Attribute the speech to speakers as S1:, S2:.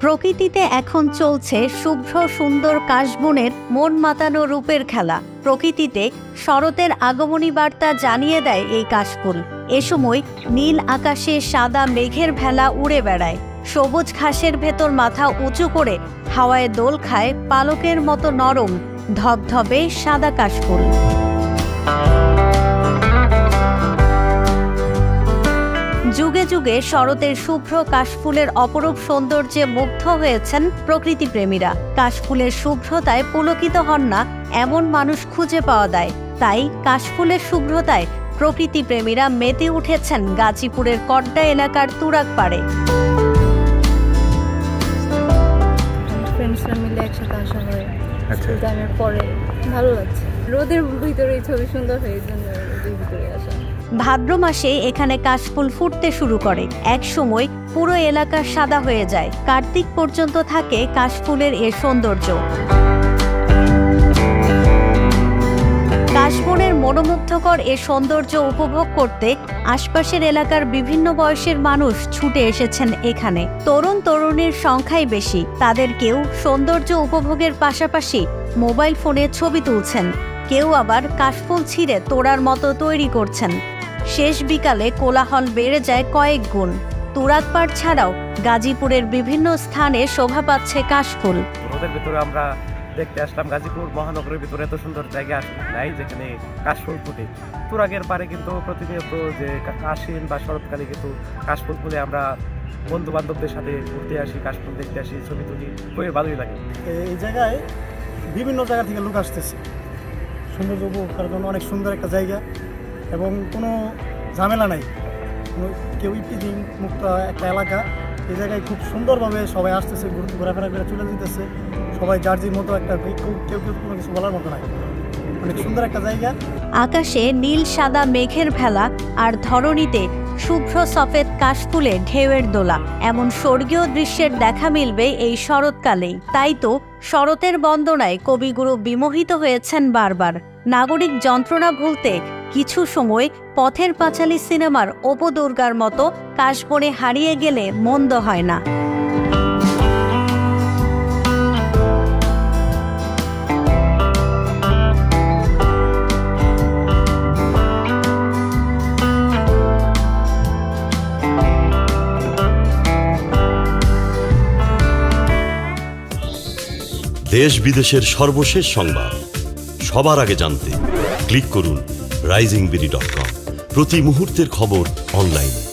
S1: প্রকৃতিতে এখন চলছে শুভ্র সুন্দর কাশবনের মন মাতানো রূপের খেলা। প্রকৃতিতে শরতের আগমনী বার্তা জানিয়ে দেয় এই কাশফুল। এ সময় নীল আকাশে সাদা মেঘের ভেলা উড়ে বেড়ায়। সবুজ ঘাসের ভেতর মাথা উঁচু করে হাওয়ায় দোল খায় পালকের মতো নরম ধবধবে সাদা কাশফুল। যুগে যুগে শরতের শুভ্র কাশফুলের অপরূপ সৌন্দর্যে মুগ্ধ হয়েছেন প্রকৃতিপ্রেমীরা। কাশফুলের শুভ্রতায় পুলকিত হন না এমন মানুষ খুঁজে পাওয়া যায়। তাই কাশফুলের শুভ্রতায় প্রকৃতিপ্রেমীরা মেতে উঠেছেন গাজীপুরের কড্ডা এলাকার তুরাগ পাড়ে।
S2: ফ্রেন্ডসরা মিলে একসাথে আসা হয়, গানের পরে ভালো লাগছে। রোদের ভিতরে ছবি সুন্দর হয়ে রোদের ভিতরে আসা।
S1: ভাদ্র মাসে এখানে কাশফুল ফুটতে শুরু করে। এক সময় পুরো এলাকা সাদা হয়ে যায়। কার্তিক পর্যন্ত থাকে কাশফুলের এ সৌন্দর্য। কাশবনের মনোমুগ্ধকর এ সৌন্দর্য উপভোগ করতে আশপাশের এলাকার বিভিন্ন বয়সের মানুষ ছুটে এসেছেন এখানে। তরুণ তরুণীর সংখ্যাই বেশি। তাদের কেউ সৌন্দর্য উপভোগের পাশাপাশি মোবাইল ফোনে ছবি তুলছেন, কেউ আবার কাশফুল ছিঁড়ে তোড়ার মতো তৈরি করছেন। শেষ বিকালে কোলাহল বেড়ে যায় কয়েক গুণ। তুরাগপাড় ছাড়াও গাজীপুরের বিভিন্ন স্থানে শোভা পাচ্ছে কাশফুল।
S3: রোদের ভিতরে আমরা দেখতে আসলাম গাজীপুর মহানগরের ভিতরে এত সুন্দর জায়গা নাই যেখানে কাশফুল ফুটে। তুরাগের পারে কিন্তু প্রতিনিয়ত যে আশ্বিন বা শরৎকালে কিন্তু কাশফুল ফুলে আমরা বন্ধু বান্ধবদের সাথে ঘুরতে আসি, কাশফুল দেখতে আসি, ছবি তুলি, খুবই ভালোই লাগে।
S4: এই জায়গায় বিভিন্ন জায়গা থেকে লোক আসতেছে সৌন্দর্য উপভোগ করার জন্য। অনেক সুন্দর একটা জায়গা এবং কোনো ঝামেলা নাই, কেউ ইপিজিং মুক্ত একটা এলাকা। এই জায়গায় খুব সুন্দরভাবে সবাই আসতেছে, ঘোরাফেরা করে চলে যেতেছে, সবাই যার যার মতো একটা, কেউ কোনো কিছু বলার মতো নাই। অনেক সুন্দর একটা জায়গা।
S1: আকাশে নীল সাদা মেঘের ভেলা আর ধরণীতে শুভ্র সফেদ কাশফুলে ঢেউয়ের দোলা। এমন স্বর্গীয় দৃশ্যের দেখা মিলবে এই শরৎকালেই। তাই তো শরতের বন্দনায় কবিগুরু বিমোহিত হয়েছেন বারবার। নাগরিক যন্ত্রণা ভুলতে কিছু সময় পথের পাঁচালী সিনেমার অপু দুর্গার মতো কাশবনে হারিয়ে গেলে মন্দ হয় না।
S5: দেশ বিদেশের সর্বশেষ সংবাদ সবার আগে জানতে ক্লিক করুন risingbeauty.com। প্রতি মুহূর্তের খবর অনলাইনে।